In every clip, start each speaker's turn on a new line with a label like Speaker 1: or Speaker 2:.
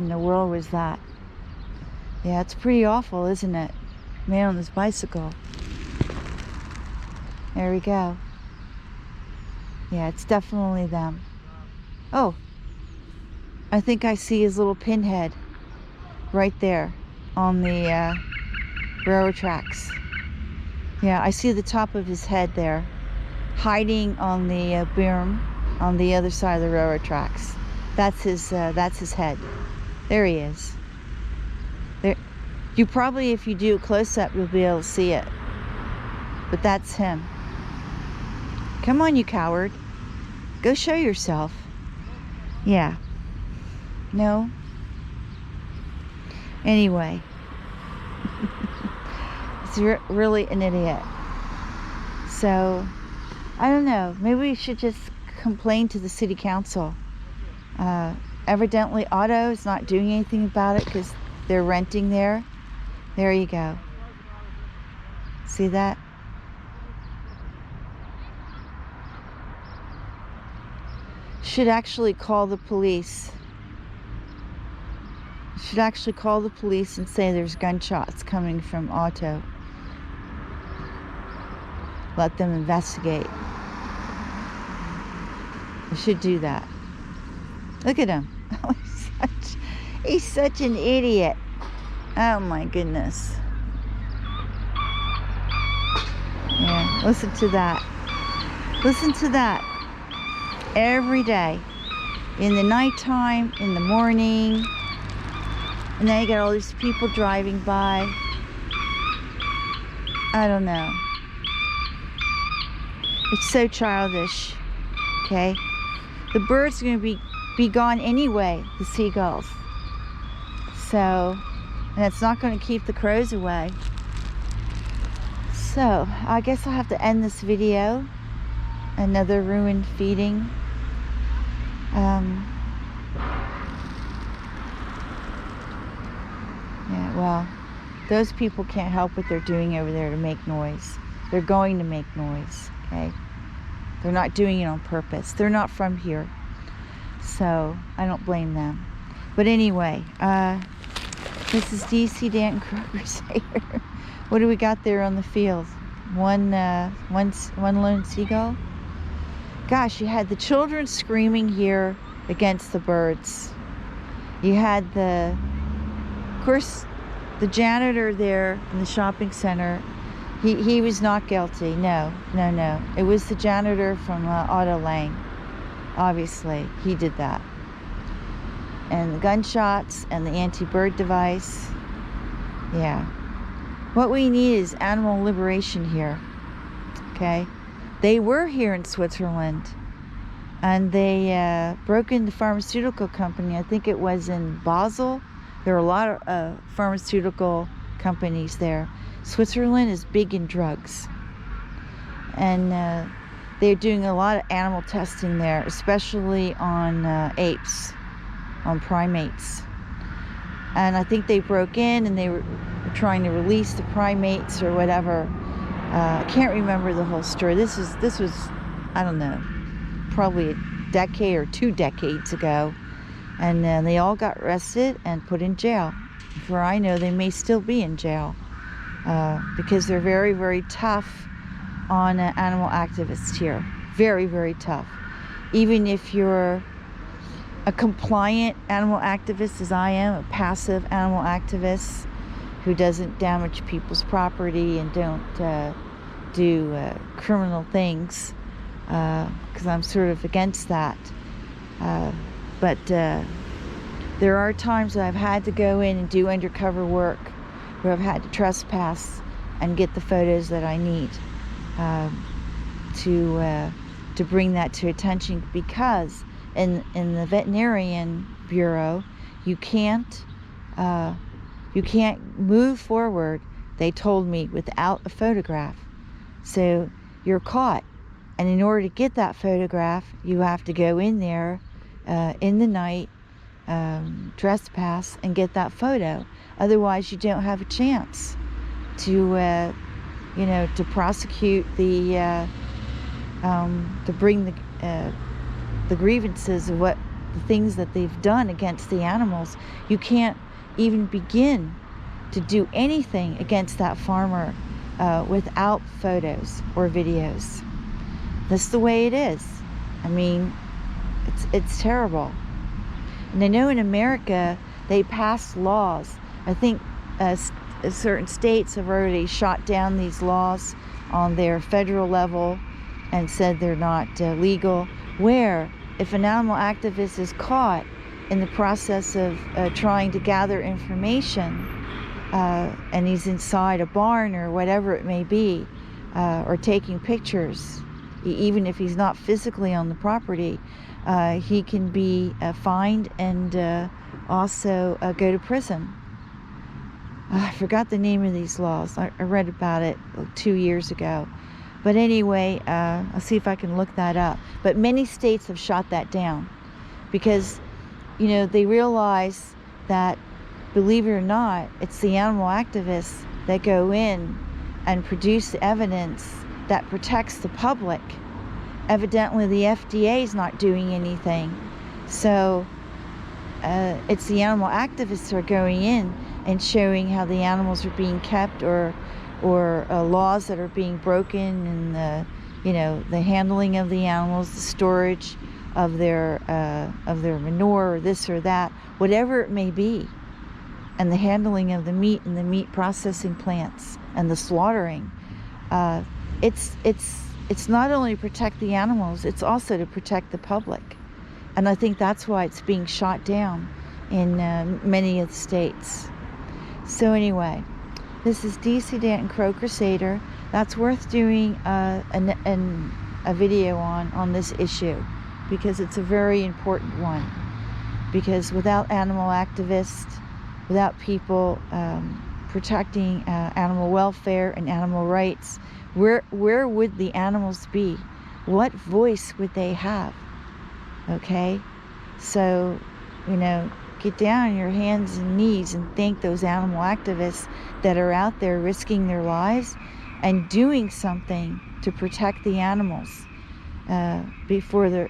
Speaker 1: in the world was that? Yeah, it's pretty awful, isn't it? Man on this bicycle. There we go. Yeah, it's definitely them. Oh, I think I see his little pinhead right there on the railroad tracks. Yeah, I see the top of his head there, hiding on the berm on the other side of the railroad tracks. That's his head. There he is. There, you probably, if you do a close-up, you'll be able to see it. But that's him. Come on, you coward. Go show yourself. Yeah. No? Anyway. He's really an idiot. So, I don't know. Maybe we should just complain to the city council. Evidently, Otto is not doing anything about it because they're renting there. There you go. See that? Should actually call the police. Should actually call the police and say there's gunshots coming from Otto. Let them investigate. I should do that. Look at him. Oh, he's such an idiot. Oh my goodness. Yeah, listen to that. Listen to that. Every day. In the nighttime, in the morning. And then you got all these people driving by. I don't know. It's so childish. Okay? The birds are going to be gone anyway, the seagulls. So, and it's not going to keep the crows away. So, I guess I'll have to end this video. Another ruined feeding. Yeah, well, those people can't help what they're doing over there to make noise. They're going to make noise, okay? They're not doing it on purpose. They're not from here. So, I don't blame them. But anyway, this is DC Danton Crusader. What do we got there on the field? One lone seagull? Gosh, you had the children screaming here against the birds. You had of course, the janitor there in the shopping center. He was not guilty. No. It was the janitor from Otto Lang. Obviously, he did that. And the gunshots and the anti-bird device. Yeah. What we need is animal liberation here. Okay? They were here in Switzerland. And they broke into the pharmaceutical company. I think it was in Basel. There are a lot of pharmaceutical companies there. Switzerland is big in drugs. And they're doing a lot of animal testing there, especially on apes, on primates. And I think they broke in and they were trying to release the primates or whatever. I can't remember the whole story. This was, I don't know, probably a decade or 2 decades ago. And they all got arrested and put in jail. For I know, they may still be in jail because they're very, very tough on animal activists here. Very, very tough. Even if you're a compliant animal activist, as I am, a passive animal activist who doesn't damage people's property and don't do criminal things, because I'm sort of against that. But there are times that I've had to go in and do undercover work where I've had to trespass and get the photos that I need to bring that to attention, because in the veterinarian bureau you can't move forward, they told me, without a photograph. So you're caught, and in order to get that photograph you have to go in there in the night, trespass, and get that photo. Otherwise you don't have a chance to to prosecute to bring the grievances of what the things that they've done against the animals, you can't even begin to do anything against that farmer without photos or videos. That's the way it is. I mean, it's terrible. And I know in America they passed laws. I think certain states have already shot down these laws on their federal level and said they're not legal, where if an animal activist is caught in the process of trying to gather information and he's inside a barn or whatever it may be, or taking pictures, even if he's not physically on the property, he can be fined and also go to prison. I forgot the name of these laws. I read about it 2 years ago. But anyway, I'll see if I can look that up. But many states have shot that down because, you know, they realize that, believe it or not, it's the animal activists that go in and produce evidence that protects the public. Evidently, the FDA is not doing anything. So it's the animal activists who are going in and showing how the animals are being kept, or laws that are being broken, and the handling of the animals, the storage of their manure, or this or that, whatever it may be, and the handling of the meat and the meat processing plants and the slaughtering. It's not only to protect the animals, it's also to protect the public. And I think that's why it's being shot down in many of the states. So anyway, this is DC Danton Crow Crusader. That's worth doing a video on this issue, because it's a very important one. Because without animal activists, without people protecting animal welfare and animal rights, where would the animals be? What voice would they have? Okay, so get down on your hands and knees and thank those animal activists that are out there risking their lives and doing something to protect the animals before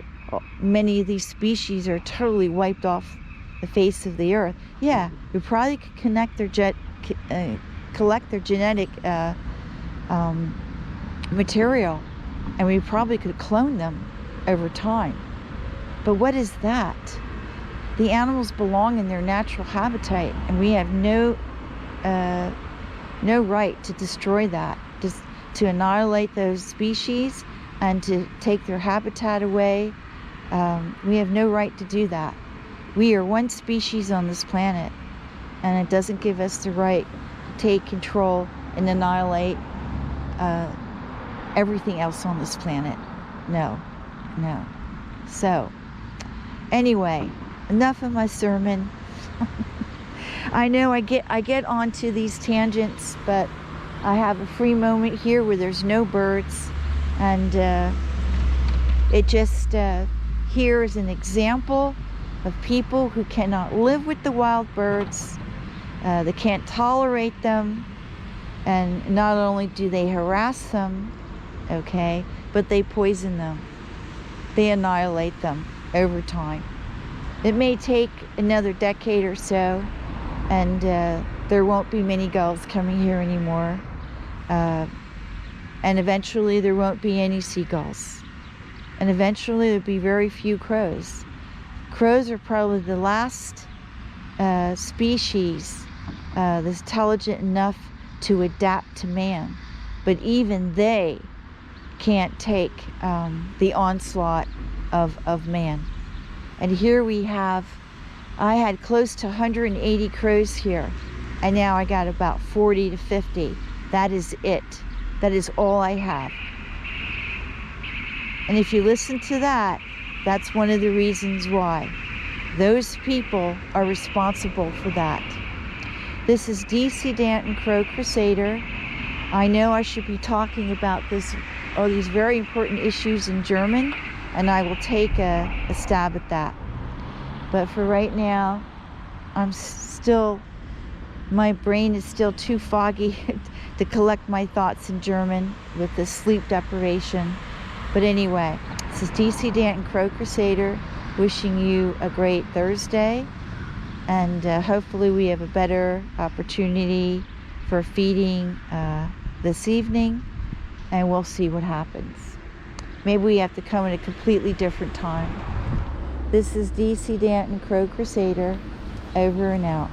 Speaker 1: many of these species are totally wiped off the face of the earth. Yeah, we probably could collect their genetic material, and we probably could clone them over time. But what is that? The animals belong in their natural habitat, and we have no right to destroy that, just to annihilate those species and to take their habitat away. We have no right to do that. We are one species on this planet, and it doesn't give us the right to take control and annihilate everything else on this planet. No. So, anyway, enough of my sermon. I know I get onto these tangents, but I have a free moment here where there's no birds, and it just here is an example of people who cannot live with the wild birds. They can't tolerate them, and not only do they harass them, okay, but they poison them. They annihilate them over time. It may take another decade or so, and there won't be many gulls coming here anymore, and eventually there won't be any seagulls, and eventually there'll be very few crows. Crows are probably the last species that's intelligent enough to adapt to man, but even they can't take the onslaught of man. And here I had close to 180 crows here, and now I got about 40 to 50. That is it. That is all I have. And if you listen to that, that's one of the reasons why. Those people are responsible for that. This is DC Danton Crow Crusader. I know I should be talking about all these very important issues in German, and I will take a stab at that. But for right now, my brain is still too foggy to collect my thoughts in German with the sleep deprivation. But anyway, this is DC Danton Crow Crusader Wishing you a great Thursday, and hopefully we have a better opportunity for feeding this evening, and we'll see what happens. Maybe we have to come at a completely different time. This is DC Danton, Crow Crusader, over and out.